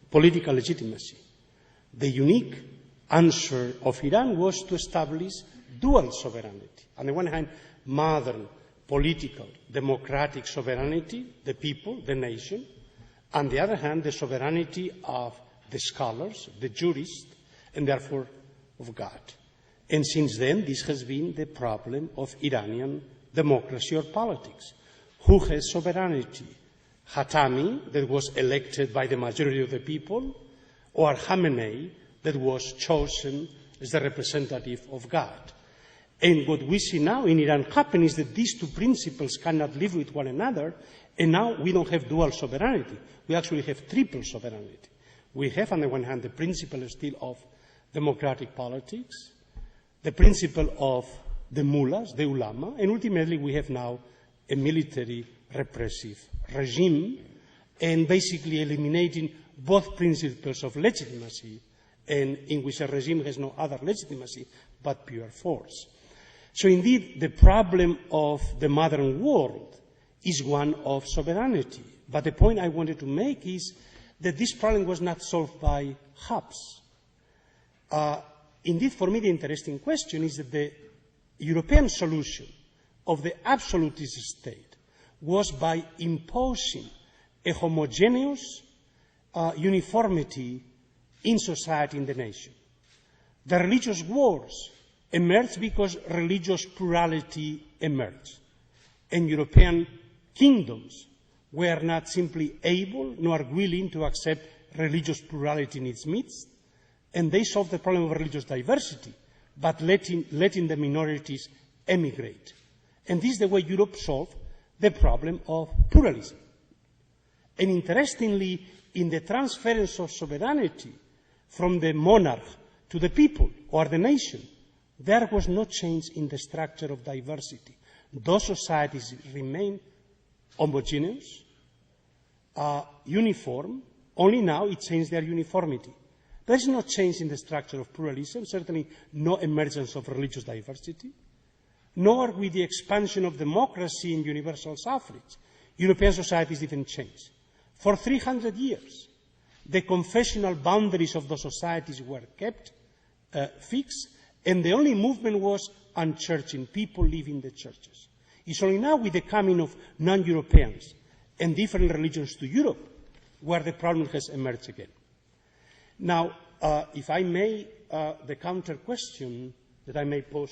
political legitimacy. The unique answer of Iran was to establish dual sovereignty. On the one hand, modern political, democratic sovereignty, the people, the nation. On the other hand, the sovereignty of the scholars, the jurists, and therefore of God. And since then, this has been the problem of Iranian democracy or politics. Who has sovereignty? Khatami, that was elected by the majority of the people, or Khamenei, that was chosen as the representative of God. And what we see now in Iran happen is that these two principles cannot live with one another, and now we don't have dual sovereignty. We actually have triple sovereignty. We have, on the one hand, the principle still of democratic politics, the principle of the mullahs, the ulama, and ultimately we have now a military repressive regime, and basically eliminating both principles of legitimacy, and in which a regime has no other legitimacy but pure force. So indeed, the problem of the modern world is one of sovereignty. But the point I wanted to make is that this problem was not solved by hubs. Indeed, for me, the interesting question is that the European solution of the absolutist state was by imposing a homogeneous uniformity in society, in the nation. The religious wars emerged because religious plurality emerged. And European kingdoms were not simply able nor willing to accept religious plurality in its midst, and they solved the problem of religious diversity, but letting the minorities emigrate. And this is the way Europe solved the problem of pluralism. And interestingly, in the transference of sovereignty from the monarch to the people or the nation, there was no change in the structure of diversity. Those societies remain homogeneous, uniform, only now it changed their uniformity. There is no change in the structure of pluralism, certainly no emergence of religious diversity, nor with the expansion of democracy and universal suffrage. European societies didn't change. For 300 years, the confessional boundaries of those societies were kept fixed, and the only movement was unchurching, people leaving the churches. It's only now with the coming of non-Europeans and different religions to Europe where the problem has emerged again. Now, if I may, the counter question that I may pose